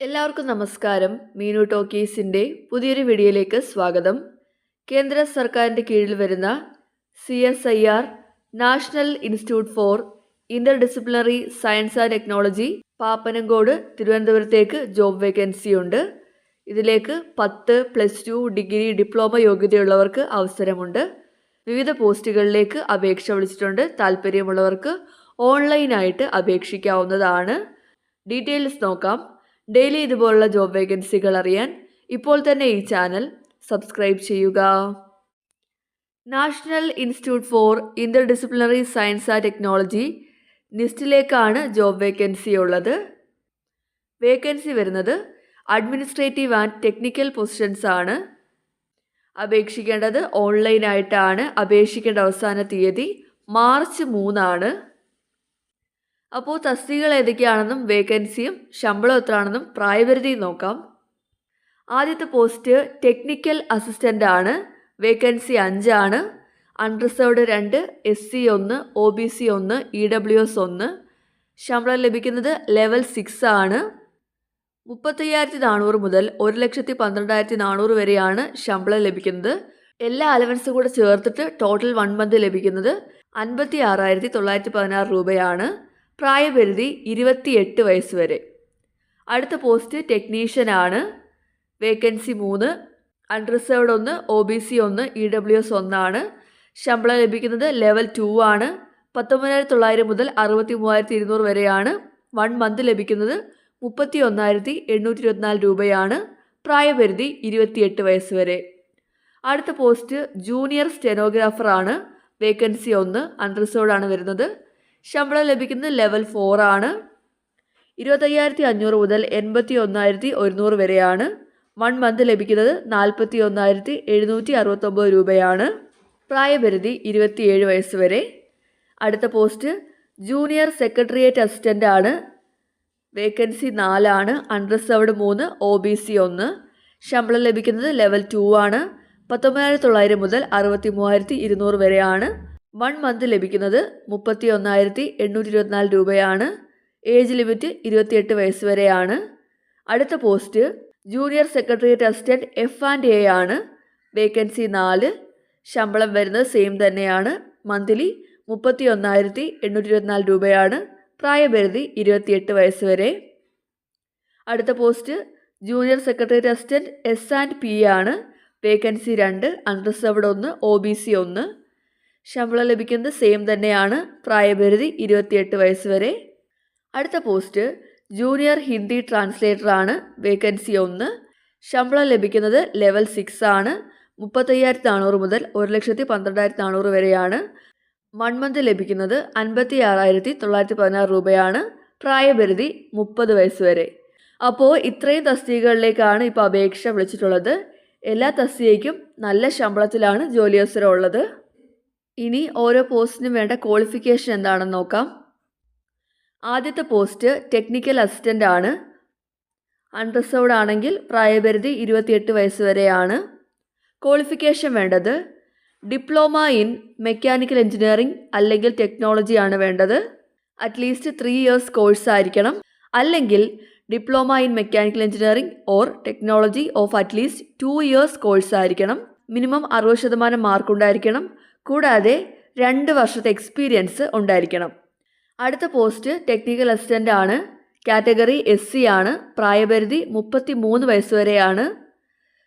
എല്ലാവർക്കും നമസ്കാരം. മീനു ടോക്കീസിൻ്റെ പുതിയൊരു വീഡിയോയിലേക്ക് സ്വാഗതം. കേന്ദ്ര സർക്കാരിൻ്റെ കീഴിൽ വരുന്ന CSIR national institute for interdisciplinary science and technology Pappanamcode തിരുവനന്തപുരത്തേക്ക് ജോബ് വേക്കൻസി ഉണ്ട്. ഇതിലേക്ക് 10, +2, ഡിഗ്രി, ഡിപ്ലോമ യോഗ്യതയുള്ളവർക്ക് അവസരമുണ്ട്. വിവിധ പോസ്റ്റുകളിലേക്ക് അപേക്ഷ വിളിച്ചിട്ടുണ്ട്. താല്പര്യമുള്ളവർക്ക് ഓൺലൈനായിട്ട് അപേക്ഷിക്കാവുന്നതാണ്. ഡീറ്റെയിൽസ് നോക്കാം. ഡെയിലി ഇതുപോലുള്ള ജോബ് വേക്കൻസികൾ അറിയാൻ ഇപ്പോൾ തന്നെ ഈ ചാനൽ സബ്സ്ക്രൈബ് ചെയ്യുക. National institute for interdisciplinary science and technology നിസ്റ്റിലേക്കാണ് ജോബ് വേക്കൻസി ഉള്ളത്. വേക്കൻസി വരുന്നത് അഡ്മിനിസ്ട്രേറ്റീവ് ആൻഡ് ടെക്നിക്കൽ പൊസിഷൻസ് ആണ്. അപേക്ഷിക്കേണ്ടത് ഓൺലൈനായിട്ടാണ്. അപേക്ഷിക്കേണ്ട അവസാന തീയതി മാർച്ച് 3 ആണ്. അപ്പോൾ തസ്തികകൾ ഏതൊക്കെയാണെന്നും വേക്കൻസിയും ശമ്പളം എത്രയാണെന്നും പ്രായപരിധിയും നോക്കാം. ആദ്യത്തെ പോസ്റ്റ് ടെക്നിക്കൽ അസിസ്റ്റൻ്റ് ആണ്. വേക്കൻസി 5 ആണ്. Unreserved 2, SC 1, OBC 1, EWS 1. ശമ്പളം ലഭിക്കുന്നത് ലെവൽ 6 ആണ്. 35,400 മുതൽ 1,12,400 വരെയാണ് ശമ്പളം ലഭിക്കുന്നത്. എല്ലാ അലവൻസും കൂടെ ചേർത്തിട്ട് ടോട്ടൽ 1 മന്ത് ലഭിക്കുന്നത് 56,916 രൂപയാണ്. പ്രായപരിധി 28 വയസ്സ് വരെ. അടുത്ത പോസ്റ്റ് ടെക്നീഷ്യൻ ആണ്. വേക്കൻസി 3, അൺറിസർവ്ഡ് 1, OBC 1, EWS 1 ആണ്. ശമ്പളം ലഭിക്കുന്നത് ലെവൽ 2 ആണ്. 19,900 മുതൽ 63,200 വരെയാണ്. 1 മന്ത് ലഭിക്കുന്നത് 31,824 രൂപയാണ്. പ്രായപരിധി 28 വയസ്സ് വരെ. അടുത്ത പോസ്റ്റ് ജൂനിയർ സ്റ്റെനോഗ്രാഫർ ആണ്. വേക്കൻസി 1, അൺറിസർവ്ഡ് ആണ് വരുന്നത്. ശമ്പളം ലഭിക്കുന്നത് ലെവൽ 4 ആണ്. 25,500 മുതൽ 81,100 വരെയാണ്. 1 മന്ത് ലഭിക്കുന്നത് 41,769 രൂപയാണ്. പ്രായപരിധി 27 വയസ്സ് വരെ. അടുത്ത പോസ്റ്റ് ജൂനിയർ സെക്രട്ടേറിയറ്റ് അസിസ്റ്റൻ്റ് ആണ്. വേക്കൻസി 4 ആണ്. Unreserved 3, OBC 1. ശമ്പളം ലഭിക്കുന്നത് ലെവൽ 2 ആണ്. 19,900 മുതൽ 63,200 വരെയാണ്. 1 മന്ത് ലഭിക്കുന്നത് 31,824 രൂപയാണ്. ഏജ് ലിമിറ്റ് 28 വയസ്സ് വരെയാണ്. അടുത്ത post junior secretariat assistant F&A ആണ്. വേക്കൻസി 4. ശമ്പളം വരുന്നത് സെയിം തന്നെയാണ്. മന്ത്ലി 31,824 രൂപയാണ്. പ്രായപരിധി 28 വയസ്സ് വരെ. അടുത്ത post junior secretariat assistant S&P ആണ്. Vacancy 2, unreserved 1, OBC 1. ശമ്പളം ലഭിക്കുന്നത് സെയിം തന്നെയാണ്. പ്രായപരിധി 28 വയസ്സ് വരെ. അടുത്ത പോസ്റ്റ് ജൂനിയർ ഹിന്ദി ട്രാൻസ്ലേറ്റർ ആണ്. വേക്കൻസി 1. ശമ്പളം ലഭിക്കുന്നത് ലെവൽ 6 ആണ്. 35,400 മുതൽ 1,12,400 വരെയാണ്. 1 മന്ത് ലഭിക്കുന്നത് 56,916 രൂപയാണ്. പ്രായപരിധി 30 വയസ്സ് വരെ. അപ്പോൾ ഇത്രയും തസ്തികകളിലേക്കാണ് ഇപ്പോൾ അപേക്ഷ വിളിച്ചിട്ടുള്ളത്. എല്ലാ തസ്തികയ്ക്കും നല്ല ശമ്പളത്തിലാണ് ജോലി അവസരം ഉള്ളത്. ഇനി ഓരോ പോസ്റ്റിനും വേണ്ട ക്വാളിഫിക്കേഷൻ എന്താണെന്ന് നോക്കാം. ആദ്യത്തെ പോസ്റ്റ് ടെക്നിക്കൽ അസിസ്റ്റൻ്റ് ആണ്. അൺറിസർവ്ഡ് ആണെങ്കിൽ പ്രായപരിധി 28 വയസ്സ് വരെയാണ്. ക്വാളിഫിക്കേഷൻ വേണ്ടത് ഡിപ്ലോമ ഇൻ മെക്കാനിക്കൽ എഞ്ചിനീയറിംഗ് അല്ലെങ്കിൽ ടെക്നോളജി ആണ് വേണ്ടത്. അറ്റ്ലീസ്റ്റ് 3 ഇയേഴ്സ് കോഴ്സ് ആയിരിക്കണം. അല്ലെങ്കിൽ diploma in mechanical engineering or technology of at least 2 years course ആയിരിക്കണം. മിനിമം 60% മാർക്ക് ഉണ്ടായിരിക്കണം. കൂടാതെ 2 വർഷത്തെ എക്സ്പീരിയൻസ് ഉണ്ടായിരിക്കണം. അടുത്ത പോസ്റ്റ് ടെക്നിക്കൽ അസിസ്റ്റൻ്റ് ആണ്. കാറ്റഗറി SC ആണ്. പ്രായപരിധി 33 വയസ്സ് വരെയാണ്.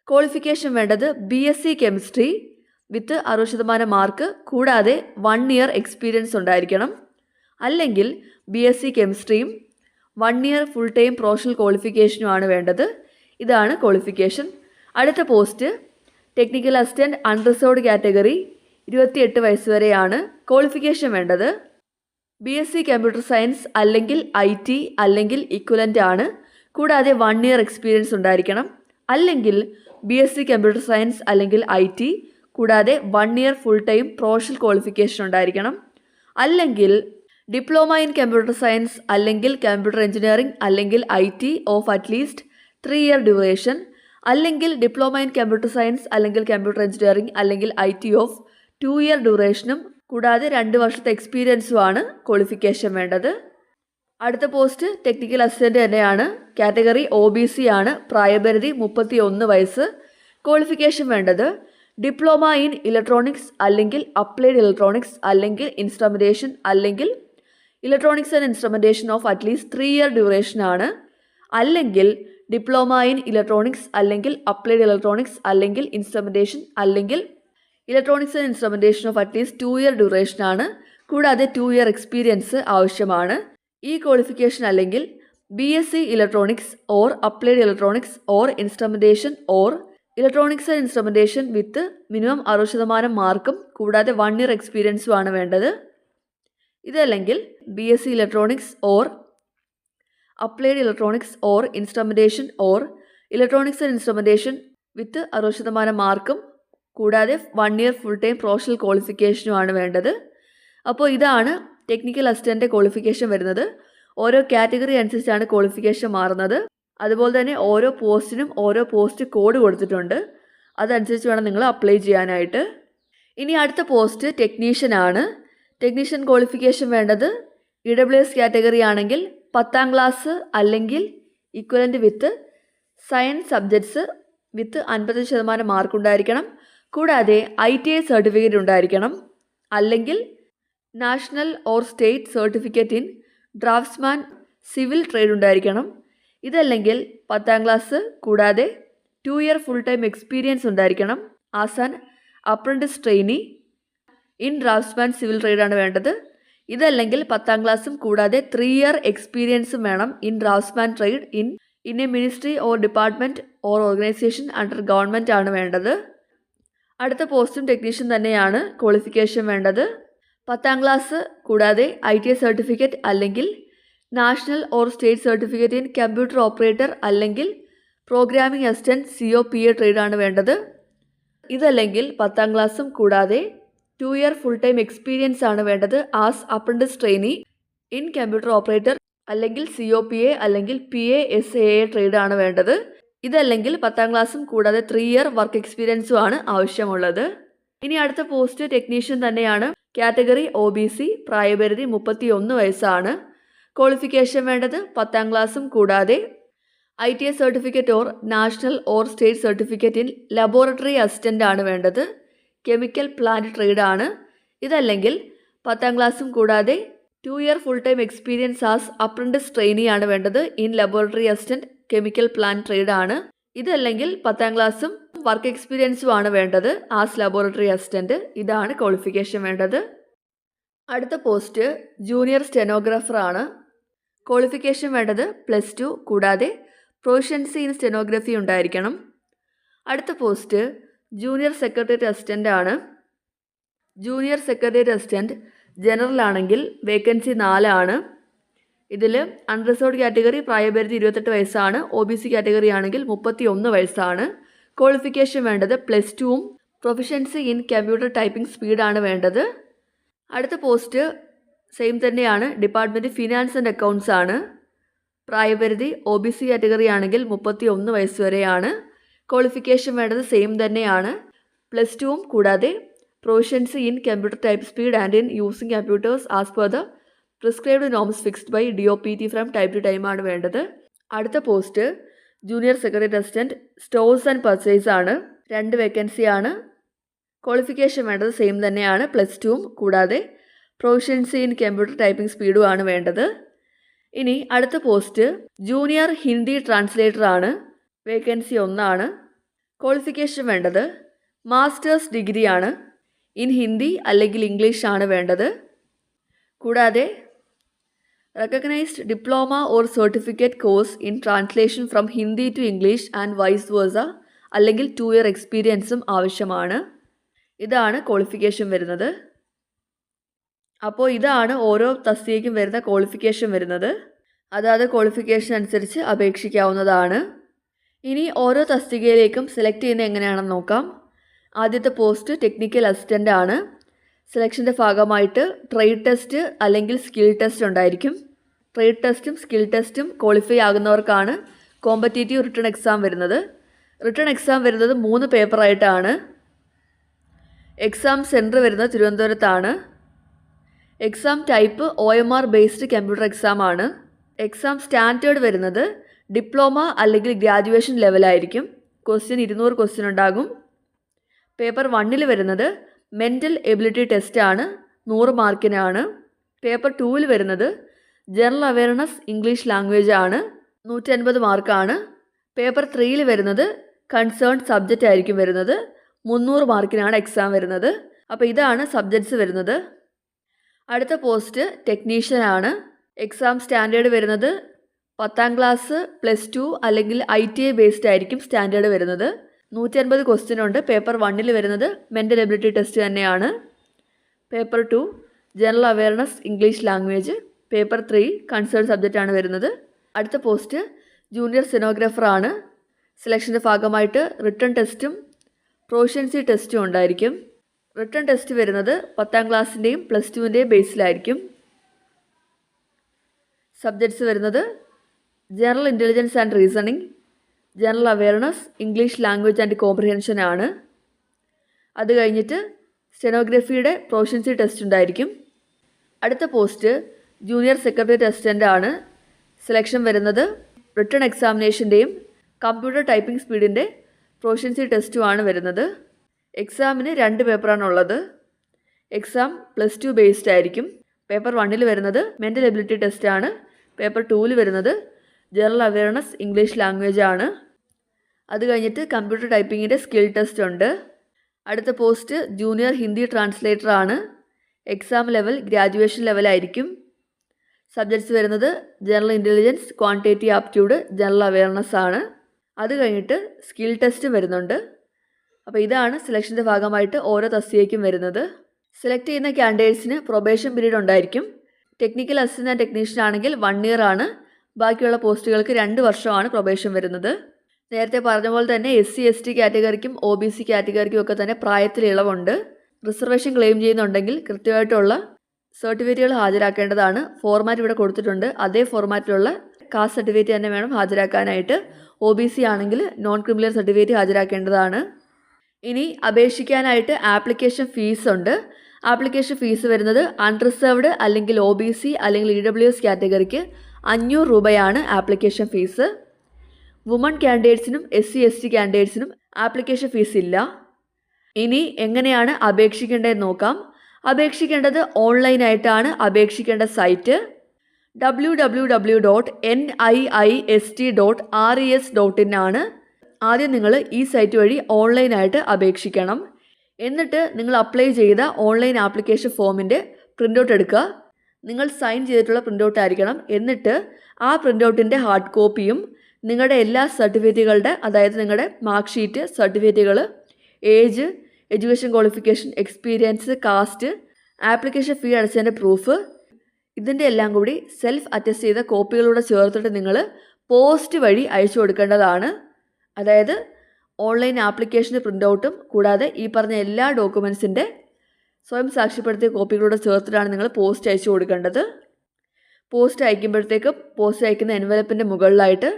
ക്വാളിഫിക്കേഷൻ വേണ്ടത് BSc കെമിസ്ട്രി വിത്ത് 60% മാർക്ക്. കൂടാതെ 1 ഇയർ എക്സ്പീരിയൻസ് ഉണ്ടായിരിക്കണം. അല്ലെങ്കിൽ BSc കെമിസ്ട്രിയും 1 ഇയർ ഫുൾ ടൈം പ്രൊഫഷണൽ ക്വാളിഫിക്കേഷനുമാണ് വേണ്ടത്. ഇതാണ് ക്വാളിഫിക്കേഷൻ. അടുത്ത post technical assistant unreserved category 28 വയസ്സ് വരെയാണ്. ക്വാളിഫിക്കേഷൻ വേണ്ടത് BSc കമ്പ്യൂട്ടർ സയൻസ് അല്ലെങ്കിൽ IT അല്ലെങ്കിൽ ഇക്വലൻ്റ് ആണ്. കൂടാതെ 1 ഇയർ എക്സ്പീരിയൻസ് ഉണ്ടായിരിക്കണം. അല്ലെങ്കിൽ BSc കമ്പ്യൂട്ടർ സയൻസ് അല്ലെങ്കിൽ IT കൂടാതെ 1 year full time professional qualification ഉണ്ടായിരിക്കണം. അല്ലെങ്കിൽ ഡിപ്ലോമ ഇൻ കമ്പ്യൂട്ടർ സയൻസ് അല്ലെങ്കിൽ കമ്പ്യൂട്ടർ എഞ്ചിനീയറിംഗ് അല്ലെങ്കിൽ IT of at least 3 year duration. അല്ലെങ്കിൽ ഡിപ്ലോമ ഇൻ കമ്പ്യൂട്ടർ സയൻസ് അല്ലെങ്കിൽ കമ്പ്യൂട്ടർ എഞ്ചിനീയറിംഗ് അല്ലെങ്കിൽ IT ഓഫ് 2 ഇയർ ഡ്യൂറേഷനും കൂടാതെ 2 വർഷത്തെ എക്സ്പീരിയൻസുമാണ് ക്വാളിഫിക്കേഷൻ വേണ്ടത്. അടുത്ത പോസ്റ്റ് ടെക്നിക്കൽ അസിസ്റ്റൻ്റ് തന്നെയാണ്. കാറ്റഗറി OBC ആണ്. പ്രായപരിധി 31 വയസ്സ്. ക്വാളിഫിക്കേഷൻ വേണ്ടത് ഡിപ്ലോമ ഇൻ ഇലക്ട്രോണിക്സ് അല്ലെങ്കിൽ അപ്ലൈഡ് ഇലക്ട്രോണിക്സ് അല്ലെങ്കിൽ ഇൻസ്ട്രുമെൻറ്റേഷൻ അല്ലെങ്കിൽ electronics and instrumentation of at least 3 year duration ആണ്. അല്ലെങ്കിൽ ഡിപ്ലോമ ഇൻ ഇലക്ട്രോണിക്സ് അല്ലെങ്കിൽ അപ്ലൈഡ് ഇലക്ട്രോണിക്സ് അല്ലെങ്കിൽ ഇൻസ്ട്രുമെൻറ്റേഷൻ അല്ലെങ്കിൽ electronics and instrumentation of at least 2 year duration ആണ്. കൂടാതെ 2 ഇയർ എക്സ്പീരിയൻസ് ആവശ്യമാണ്. ഈ ക്വാളിഫിക്കേഷൻ അല്ലെങ്കിൽ BSc electronics or applied electronics or instrumentation or electronics and instrumentation with minimum 60% മാർക്കും കൂടാതെ 1 ഇയർ എക്സ്പീരിയൻസും ആണ് വേണ്ടത്. ഇതല്ലെങ്കിൽ BSc electronics or applied electronics or instrumentation or electronics and instrumentation with 60% മാർക്കും കൂടാതെ 1 ഇയർ ഫുൾ ടൈം പ്രൊഫഷണൽ ക്വാളിഫിക്കേഷനും ആണ് വേണ്ടത്. അപ്പോൾ ഇതാണ് ടെക്നിക്കൽ അസിസ്റ്റൻ്റ് ക്വാളിഫിക്കേഷൻ വരുന്നത്. ഓരോ കാറ്റഗറി അനുസരിച്ചാണ് ക്വാളിഫിക്കേഷൻ മാറുന്നത്. അതുപോലെ തന്നെ ഓരോ പോസ്റ്റിനും ഓരോ പോസ്റ്റ് കോഡ് കൊടുത്തിട്ടുണ്ട്. അതനുസരിച്ച് വേണം നിങ്ങൾ അപ്ലൈ ചെയ്യാനായിട്ട്. ഇനി അടുത്ത പോസ്റ്റ് ടെക്നീഷ്യൻ ആണ്. ടെക്നീഷ്യൻ ക്വാളിഫിക്കേഷൻ വേണ്ടത് EWS കാറ്റഗറി ആണെങ്കിൽ 10ാം ക്ലാസ് അല്ലെങ്കിൽ equivalent with science subjects with 55% mark ഉണ്ടായിരിക്കണം. കൂടാതെ ITI സർട്ടിഫിക്കറ്റ് ഉണ്ടായിരിക്കണം. അല്ലെങ്കിൽ national or state certificate in draftsman civil trade ഉണ്ടായിരിക്കണം. ഇതല്ലെങ്കിൽ 10ാം ക്ലാസ് കൂടാതെ 2 ഇയർ ഫുൾ ടൈം എക്സ്പീരിയൻസ് ഉണ്ടായിരിക്കണം. As an apprentice trainee in draftsman civil ട്രേഡാണ് വേണ്ടത്. ഇതല്ലെങ്കിൽ 10ാം ക്ലാസ്സും കൂടാതെ 3 ഇയർ എക്സ്പീരിയൻസും വേണം in draftsman trade in A ministry or department or organisation under government ആണ് വേണ്ടത്. അടുത്ത പോസ്റ്റും ടെക്നീഷ്യൻ തന്നെയാണ്. ക്വാളിഫിക്കേഷൻ വേണ്ടത് 10ാം ക്ലാസ് കൂടാതെ ITI സർട്ടിഫിക്കറ്റ് അല്ലെങ്കിൽ national or state certificate in computer operator അല്ലെങ്കിൽ പ്രോഗ്രാമിംഗ് അസിസ്റ്റൻറ്റ് COPA ട്രേഡാണ് വേണ്ടത്. ഇതല്ലെങ്കിൽ 10ാം ക്ലാസ്സും കൂടാതെ 2 ഇയർ ഫുൾ ടൈം എക്സ്പീരിയൻസ് ആണ് വേണ്ടത് as apprentice trainee in computer operator അല്ലെങ്കിൽ COPA അല്ലെങ്കിൽ PASAA ട്രേഡാണ് വേണ്ടത്. ഇതല്ലെങ്കിൽ 10ാം ക്ലാസ്സും കൂടാതെ 3 ഇയർ വർക്ക് എക്സ്പീരിയൻസും ആണ് ആവശ്യമുള്ളത്. ഇനി അടുത്ത പോസ്റ്റ് ടെക്നീഷ്യൻ തന്നെയാണ്. Category OBC. പ്രായപരിധി 31 വയസ്സാണ്. ക്വാളിഫിക്കേഷൻ വേണ്ടത് 10ാം ക്ലാസ്സും കൂടാതെ ITI certificate or national or state certificate in laboratory assistant ആണ് വേണ്ടത്. കെമിക്കൽ പ്ലാന്റ് ട്രേഡ് ആണ്. ഇതല്ലെങ്കിൽ 10ാം ക്ലാസ്സും കൂടാതെ 2 year full time experience as apprentice trainee ആണ് വേണ്ടത് in laboratory assistant chemical plant trade ആണ്. ഇതല്ലെങ്കിൽ 10ാം ക്ലാസ്സും വർക്ക് എക്സ്പീരിയൻസും ആണ് വേണ്ടത് ആസ് ലബോറട്ടറി അസിസ്റ്റൻറ്റ്. ഇതാണ് ക്വാളിഫിക്കേഷൻ വേണ്ടത്. അടുത്ത പോസ്റ്റ് ജൂനിയർ സ്റ്റെനോഗ്രാഫർ ആണ്. ക്വാളിഫിക്കേഷൻ വേണ്ടത് +2 കൂടാതെ പ്രൊഫഷൻസി ഇൻ സ്റ്റെനോഗ്രഫി ഉണ്ടായിരിക്കണം. അടുത്ത പോസ്റ്റ് ജൂനിയർ സെക്രട്ടേറിയറ്റ് അസിസ്റ്റൻ്റ് ആണ്. ജൂനിയർ സെക്രട്ടേറിയറ്റ് അസിസ്റ്റൻറ്റ് ജനറൽ ആണെങ്കിൽ വേക്കൻസി 4 ആണ്. ഇതിൽ അൺറിസർവ്ഡ് കാറ്റഗറി പ്രായപരിധി 28 വയസ്സാണ്. OBC കാറ്റഗറി ആണെങ്കിൽ 31 വയസ്സാണ്. ക്വാളിഫിക്കേഷൻ വേണ്ടത് +2ഉം പ്രൊഫഷൻസി ഇൻ കമ്പ്യൂട്ടർ ടൈപ്പിംഗ് സ്പീഡാണ് വേണ്ടത്. അടുത്ത പോസ്റ്റ് സെയിം തന്നെയാണ്. ഡിപ്പാർട്ട്മെൻറ്റ് ഫിനാൻസ് ആൻഡ് അക്കൗണ്ട്സ് ആണ്. പ്രായപരിധി OBC കാറ്റഗറി ആണെങ്കിൽ 31 വയസ്സ് വരെയാണ്. ക്വാളിഫിക്കേഷൻ വേണ്ടത് സെയിം തന്നെയാണ്. +2ഉം കൂടാതെ proficiency in computer type speed and in using computers as per the prescribed norms fixed by DOPT from time to time ആണ് വേണ്ടത്. അടുത്ത post junior secretariat assistant stores and purchase ആണ്. 2 വേക്കൻസി ആണ്. Qualification വേണ്ടത് same തന്നെയാണ്. +2ഉം കൂടാതെ proficiency in computer typing സ്പീഡും ആണ് വേണ്ടത്. ഇനി അടുത്ത പോസ്റ്റ് ജൂനിയർ ഹിന്ദി ട്രാൻസ്ലേറ്റർ ആണ്. വേക്കൻസി 1 ആണ്. ക്വാളിഫിക്കേഷൻ വേണ്ടത് മാസ്റ്റേഴ്സ് ഡിഗ്രി ആണ്. ഇൻ ഹിന്ദി അല്ലെങ്കിൽ ഇംഗ്ലീഷ് ആണ് വേണ്ടത്. കൂടാതെ recognised diploma or certificate course in translation from Hindi to English and vice versa അല്ലെങ്കിൽ 2 ഇയർ എക്സ്പീരിയൻസും ആവശ്യമാണ്. ഇതാണ് ക്വാളിഫിക്കേഷൻ വരുന്നത്. അപ്പോൾ ഇതാണ് ഓരോ തസ്തികയ്ക്കും വരുന്ന ക്വാളിഫിക്കേഷൻ വരുന്നത്. അതായത് ക്വാളിഫിക്കേഷൻ അനുസരിച്ച് അപേക്ഷിക്കാവുന്നതാണ്. ഇനി ഓരോ തസ്തികയിലേക്കും സെലക്ട് ചെയ്യുന്നത് എങ്ങനെയാണെന്ന് നോക്കാം. ആദ്യത്തെ പോസ്റ്റ് ടെക്നിക്കൽ അസിസ്റ്റൻ്റ് ആണ്. സെലക്ഷൻ്റെ ഭാഗമായിട്ട് ട്രേഡ് ടെസ്റ്റ് അല്ലെങ്കിൽ സ്കിൽ ടെസ്റ്റ് ഉണ്ടായിരിക്കും. ട്രേഡ് ടെസ്റ്റും സ്കിൽ ടെസ്റ്റും ക്വാളിഫൈ ആകുന്നവർക്കാണ് കോമ്പറ്റേറ്റീവ് റിട്ടൺ എക്സാം വരുന്നത്. റിട്ടൺ എക്സാം വരുന്നത് 3 പേപ്പറായിട്ടാണ്. എക്സാം സെൻറ്റർ വരുന്നത് തിരുവനന്തപുരത്താണ്. Exam type OMR based computer exam ആണ്. എക്സാം സ്റ്റാൻഡേർഡ് വരുന്നത് ഡിപ്ലോമ അല്ലെങ്കിൽ ഗ്രാജുവേഷൻ ലെവലായിരിക്കും. ക്വസ്റ്റ്യൻ 200 ക്വസ്റ്റ്യൻ ഉണ്ടാകും. പേപ്പർ 1 വരുന്നത് മെൻ്റൽ എബിലിറ്റി ടെസ്റ്റാണ്, 100 മാർക്കിനാണ്. പേപ്പർ 2 വരുന്നത് ജനറൽ അവയർനെസ് ഇംഗ്ലീഷ് ലാംഗ്വേജ് ആണ്, 150 മാർക്കാണ്. പേപ്പർ 3 വരുന്നത് കൺസേൺ സബ്ജക്റ്റ് ആയിരിക്കും വരുന്നത്, 300 മാർക്കിനാണ് എക്സാം വരുന്നത്. അപ്പോൾ ഇതാണ് സബ്ജക്ട്സ് വരുന്നത്. അടുത്ത പോസ്റ്റ് ടെക്നീഷ്യൻ ആണ്. എക്സാം സ്റ്റാൻഡേർഡ് വരുന്നത് 10ാം ക്ലാസ് +2 അല്ലെങ്കിൽ ITI ബേസ്ഡ് ആയിരിക്കും സ്റ്റാൻഡേർഡ് വരുന്നത്. 150 ക്വസ്റ്റ്യൻ ഉണ്ട്. പേപ്പർ 1 വരുന്നത് മെൻ്റൽ എബിലിറ്റി ടെസ്റ്റ് തന്നെയാണ്. Paper 2 general awareness English language. Paper 3 concern subject ആണ് വരുന്നത്. അടുത്ത പോസ്റ്റ് ജൂനിയർ സ്റ്റെനോഗ്രാഫർ ആണ്. സെലക്ഷൻ്റെ ഭാഗമായിട്ട് റിട്ടൺ ടെസ്റ്റും പ്രൊഫഷ്യൻസി ടെസ്റ്റും ഉണ്ടായിരിക്കും. റിട്ടൺ ടെസ്റ്റ് വരുന്നത് 10ാം ക്ലാസ്സിൻ്റെയും +2ൻ്റെയും ബേസിലായിരിക്കും. സബ്ജക്ട്സ് വരുന്നത് general intelligence and reasoning, general awareness, English language and comprehension ആണ്. അത് കഴിഞ്ഞിട്ട് സ്റ്റെനോഗ്രഫിയുടെ പ്രൊഫഷ്യൻസി ടെസ്റ്റ് ഉണ്ടായിരിക്കും. അടുത്ത പോസ്റ്റ് ജൂനിയർ സെക്രട്ടറി അസിസ്റ്റൻ്റ് ആണ്. സെലക്ഷൻ വരുന്നത് റിട്ടൺ എക്സാമിനേഷൻ്റെയും കമ്പ്യൂട്ടർ ടൈപ്പിംഗ് സ്പീഡിൻ്റെ പ്രൊഫഷ്യൻസി ടെസ്റ്റുമാണ് വരുന്നത്. എക്സാമിന് 2 പേപ്പറാണ് ഉള്ളത്. എക്സാം +2 ബേസ്ഡ് ആയിരിക്കും. പേപ്പർ 1 വരുന്നത് മെൻ്റൽ എബിലിറ്റി ടെസ്റ്റ് ആണ്. പേപ്പർ 2 വരുന്നത് ജനറൽ അവയർനെസ് ഇംഗ്ലീഷ് ലാംഗ്വേജ് ആണ്. അത് കഴിഞ്ഞിട്ട് കമ്പ്യൂട്ടർ ടൈപ്പിങ്ങിൻ്റെ സ്കിൽ ടെസ്റ്റ് ഉണ്ട്. അടുത്ത പോസ്റ്റ് ജൂനിയർ ഹിന്ദി ട്രാൻസ്ലേറ്റർ ആണ്. എക്സാം ലെവൽ ഗ്രാജുവേഷൻ ലെവലായിരിക്കും. സബ്ജക്ട്സ് വരുന്നത് general intelligence, quantitative aptitude, general awareness ആണ്. അത് കഴിഞ്ഞിട്ട് സ്കിൽ ടെസ്റ്റും വരുന്നുണ്ട്. അപ്പോൾ ഇതാണ് സെലക്ഷൻ്റെ ഭാഗമായിട്ട് ഓരോ തസ്തികയ്ക്കും വരുന്നത്. സെലക്ട് ചെയ്യുന്ന കാൻഡിഡേറ്റ്സിന് പ്രൊബേഷൻ പീരീഡ് ഉണ്ടായിരിക്കും. ടെക്നിക്കൽ അസിസ്റ്റൻ്റ് ആൻഡ് ടെക്നീഷ്യൻ ആണെങ്കിൽ 1 ഇയർ ആണ്. ബാക്കിയുള്ള പോസ്റ്റുകൾക്ക് 2 വർഷമാണ് പ്രൊബേഷൻ വരുന്നത്. നേരത്തെ പറഞ്ഞ പോലെ തന്നെ SC ST കാറ്റഗറിക്കും OBC കാറ്റഗറിക്കും ഒക്കെ തന്നെ പ്രായത്തിൽ ഇളവുണ്ട്. റിസർവേഷൻ ക്ലെയിം ചെയ്യുന്നുണ്ടെങ്കിൽ കൃത്യമായിട്ടുള്ള സർട്ടിഫിക്കറ്റുകൾ ഹാജരാക്കേണ്ടതാണ്. ഫോർമാറ്റ് ഇവിടെ കൊടുത്തിട്ടുണ്ട്. അതേ ഫോർമാറ്റിലുള്ള കാസ്റ്റ് സർട്ടിഫിക്കറ്റ് തന്നെ വേണം ഹാജരാക്കാനായിട്ട്. OBC ആണെങ്കിൽ നോൺ ക്രിമിനൽ സർട്ടിഫിക്കറ്റ് ഹാജരാക്കേണ്ടതാണ്. ഇനി അപേക്ഷിക്കാനായിട്ട് ആപ്ലിക്കേഷൻ ഫീസ് ഉണ്ട്. ആപ്ലിക്കേഷൻ ഫീസ് വരുന്നത് അൺറിസർവ്ഡ് അല്ലെങ്കിൽ OBC അല്ലെങ്കിൽ EWS കാറ്റഗറിക്ക് 500 രൂപയാണ് ആപ്ലിക്കേഷൻ ഫീസ്. വുമൺ കാൻഡിഡേറ്റ്സിനും SC ST കാൻഡിഡേറ്റ്സിനും ആപ്ലിക്കേഷൻ ഫീസ് ഇല്ല. ഇനി എങ്ങനെയാണ് അപേക്ഷിക്കേണ്ടതെന്ന് നോക്കാം. അപേക്ഷിക്കേണ്ടത് ഓൺലൈനായിട്ടാണ്. അപേക്ഷിക്കേണ്ട സൈറ്റ് www.niist.res.in ആണ്. ആദ്യം നിങ്ങൾ ഈ സൈറ്റ് വഴി ഓൺലൈനായിട്ട് അപേക്ഷിക്കണം. എന്നിട്ട് നിങ്ങൾ അപ്ലൈ ചെയ്ത ഓൺലൈൻ ആപ്ലിക്കേഷൻ ഫോമിൻ്റെ പ്രിൻ്റ് ഔട്ട് എടുക്കുക. നിങ്ങൾ സൈൻ ചെയ്തിട്ടുള്ള പ്രിൻ്റ് ഔട്ട് ആയിരിക്കണം. എന്നിട്ട് ആ പ്രിൻ്റ് ഔട്ടിൻ്റെ ഹാർഡ് കോപ്പിയും നിങ്ങളുടെ എല്ലാ സർട്ടിഫിക്കറ്റുകളുടെ, അതായത് നിങ്ങളുടെ മാർക്ക് ഷീറ്റ്, സർട്ടിഫിക്കറ്റുകൾ, age, education qualification, experience, caste, application fee അടച്ചതിൻ്റെ പ്രൂഫ്, ഇതിൻ്റെ എല്ലാം കൂടി സെൽഫ് അറ്റസ്റ്റ് ചെയ്ത കോപ്പികളൂടെ ചേർത്തിട്ട് നിങ്ങൾ പോസ്റ്റ് വഴി അയച്ചു കൊടുക്കേണ്ടതാണ്. അതായത് ഓൺലൈൻ ആപ്ലിക്കേഷൻ്റെ പ്രിൻ്റ് ഔട്ടും കൂടാതെ ഈ പറഞ്ഞ എല്ലാ ഡോക്യുമെൻസിൻ്റെ സ്വയം സാക്ഷ്യപ്പെടുത്തിയ കോപ്പികളൂടെ ചേർത്തിട്ടാണ് നിങ്ങൾ പോസ്റ്റ് അയച്ചു കൊടുക്കേണ്ടത്. പോസ്റ്റ് അയക്കുമ്പോഴത്തേക്കും പോസ്റ്റ് അയക്കുന്ന എൻവലപ്പിൻ്റെ മുകളിലായിട്ട്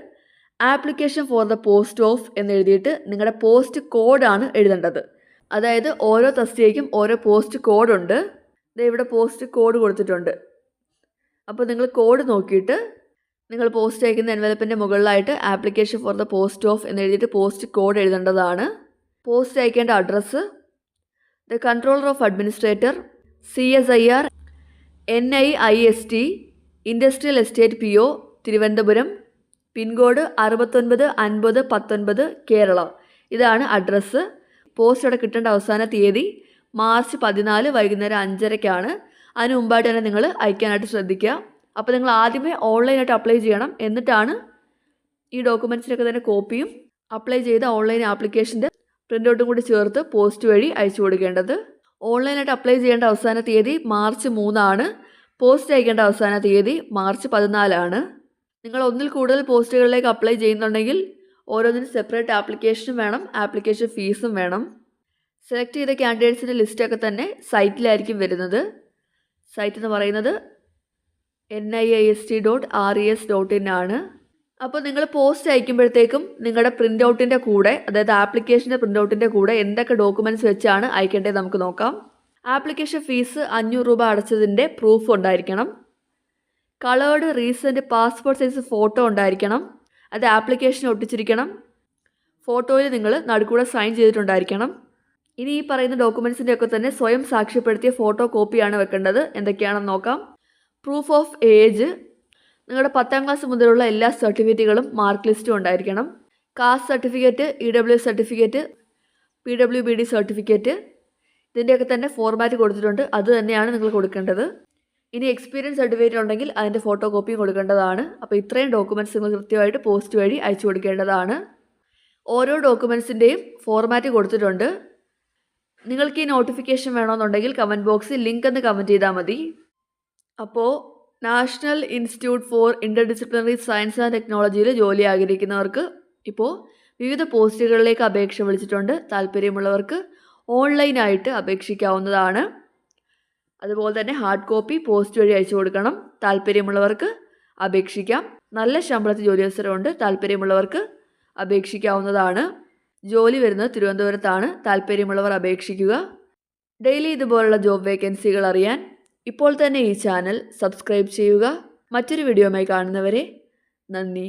application for the post of എന്ന് എഴുതിയിട്ട് നിങ്ങളുടെ പോസ്റ്റ് കോഡാണ് എഴുതേണ്ടത്. അതായത് ഓരോ തസ്തികയ്ക്കും ഓരോ പോസ്റ്റ് കോഡുണ്ട്. ഇവിടെ പോസ്റ്റ് കോഡ് കൊടുത്തിട്ടുണ്ട്. അപ്പോൾ നിങ്ങൾ കോഡ് നോക്കിയിട്ട് നിങ്ങൾ പോസ്റ്റ് അയക്കുന്ന എൻവലപ്പിൻ്റെ മുകളിലായിട്ട് application for the post of എന്ന് എഴുതിയിട്ട് പോസ്റ്റ് കോഡ് എഴുതേണ്ടതാണ്. പോസ്റ്റ് അയക്കേണ്ട address the controller of administrator, CSIR NIIST industrial estate PO Thiruvananthapuram, pincode 695019 Kerala. ഇതാണ് അഡ്രസ്സ്. പോസ്റ്റ് അവിടെ കിട്ടേണ്ട അവസാന തീയതി മാർച്ച് 14 വൈകുന്നേരം 5:30 അതിന് മുമ്പായിട്ട് തന്നെ നിങ്ങൾ അയക്കാനായിട്ട് ശ്രദ്ധിക്കുക. അപ്പോൾ നിങ്ങൾ ആദ്യമേ ഓൺലൈനായിട്ട് അപ്ലൈ ചെയ്യണം. എന്നിട്ടാണ് ഈ ഡോക്യുമെൻറ്റ്സിനൊക്കെ തന്നെ കോപ്പിയും അപ്ലൈ ചെയ്ത ഓൺലൈൻ ആപ്ലിക്കേഷൻ്റെ പ്രിൻ്റ് ഔട്ടും കൂടി ചേർത്ത് പോസ്റ്റ് വഴി അയച്ചു കൊടുക്കേണ്ടത്. ഓൺലൈനായിട്ട് അപ്ലൈ ചെയ്യേണ്ട അവസാന തീയതി മാർച്ച് 3 പോസ്റ്റ് അയക്കേണ്ട അവസാന തീയതി മാർച്ച് 14 നിങ്ങൾ ഒന്നിൽ കൂടുതൽ പോസ്റ്റുകളിലേക്ക് അപ്ലൈ ചെയ്യുന്നുണ്ടെങ്കിൽ ഓരോന്നിനും സെപ്പറേറ്റ് ആപ്ലിക്കേഷനും വേണം, ആപ്ലിക്കേഷൻ ഫീസും വേണം. സെലക്ട് ചെയ്ത കാൻഡിഡേറ്റ്സിൻ്റെ ലിസ്റ്റൊക്കെ തന്നെ സൈറ്റിലായിരിക്കും വരുന്നത്. സൈറ്റ് എന്ന് പറയുന്നത് NIIST.res.in ആണ്. അപ്പോൾ നിങ്ങൾ പോസ്റ്റ് അയക്കുമ്പോഴത്തേക്കും നിങ്ങളുടെ പ്രിൻ്റ് ഔട്ടിൻ്റെ കൂടെ, അതായത് ആപ്ലിക്കേഷൻ്റെ പ്രിൻ്റ് ഔട്ടിൻ്റെ കൂടെ എന്തൊക്കെ ഡോക്യുമെൻറ്റ്സ് വെച്ചാണ് അയക്കേണ്ടത് നമുക്ക് നോക്കാം. ആപ്ലിക്കേഷൻ ഫീസ് 500 രൂപ അടച്ചതിൻ്റെ പ്രൂഫ് ഉണ്ടായിരിക്കണം. Coloured recent passport size photo ഉണ്ടായിരിക്കണം. അത് ആപ്ലിക്കേഷൻ ഒട്ടിച്ചിരിക്കണം. ഫോട്ടോയിൽ നിങ്ങൾ നടുക്കൂടെ സൈൻ ചെയ്തിട്ടുണ്ടായിരിക്കണം. ഇനി ഈ പറയുന്ന ഡോക്യുമെൻസിൻ്റെ ഒക്കെ തന്നെ സ്വയം സാക്ഷ്യപ്പെടുത്തിയ ഫോട്ടോ കോപ്പിയാണ് വെക്കേണ്ടത്. എന്തൊക്കെയാണെന്ന് നോക്കാം. പ്രൂഫ് ഓഫ് ഏജ്, നിങ്ങളുടെ 10ാം ക്ലാസ് മുതലുള്ള എല്ലാ സർട്ടിഫിക്കറ്റുകളും മാർക്ക് ലിസ്റ്റും ഉണ്ടായിരിക്കണം. Caste certificate, EW certificate, PWBD certificate, ഇതിൻ്റെയൊക്കെ തന്നെ ഫോർമാറ്റ് കൊടുത്തിട്ടുണ്ട്. അത് തന്നെയാണ് നിങ്ങൾ കൊടുക്കേണ്ടത്. ഇനി എക്സ്പീരിയൻസ് സർട്ടിഫിക്കറ്റ് ഉണ്ടെങ്കിൽ അതിൻ്റെ ഫോട്ടോ കോപ്പിയും കൊടുക്കേണ്ടതാണ്. അപ്പോൾ ഇത്രയും ഡോക്യുമെൻറ്റ്സ് നിങ്ങൾ കൃത്യമായിട്ട് പോസ്റ്റ് വഴി അയച്ചു കൊടുക്കേണ്ടതാണ്. ഓരോ ഡോക്യുമെൻറ്റ്സിൻ്റെയും ഫോർമാറ്റ് കൊടുത്തിട്ടുണ്ട്. നിങ്ങൾക്ക് ഈ നോട്ടിഫിക്കേഷൻ വേണമെന്നുണ്ടെങ്കിൽ കമൻറ്റ് ബോക്സിൽ ലിങ്ക് എന്ന് കമൻറ്റ് ചെയ്താൽ മതി. അപ്പോൾ national institute four inter disciplinary science and ടെക്നോളജിയിൽ ജോലി ആഗ്രഹിക്കുന്നവർക്ക് ഇപ്പോൾ വിവിധ പോസ്റ്റുകളിലേക്ക് അപേക്ഷ വിളിച്ചിട്ടുണ്ട്. താല്പര്യമുള്ളവർക്ക് ഓൺലൈനായിട്ട് അപേക്ഷിക്കാവുന്നതാണ്. അതുപോലെ തന്നെ ഹാർഡ് കോപ്പി പോസ്റ്റ് വഴി അയച്ചു കൊടുക്കണം. താല്പര്യമുള്ളവർക്ക് അപേക്ഷിക്കാം. നല്ല ശമ്പളത്തിൽ ജോലി അവസരമുണ്ട്. താല്പര്യമുള്ളവർക്ക് അപേക്ഷിക്കാവുന്നതാണ്. ജോലി വരുന്നത് തിരുവനന്തപുരത്താണ്. താല്പര്യമുള്ളവർ അപേക്ഷിക്കുക. ഡെയിലി ഇതുപോലുള്ള ജോബ് വേക്കൻസികൾ അറിയാൻ ഇപ്പോൾ തന്നെ ഈ ചാനൽ സബ്സ്ക്രൈബ് ചെയ്യുക. മറ്റൊരു വീഡിയോയുമായി കാണുന്നവരെ നന്ദി.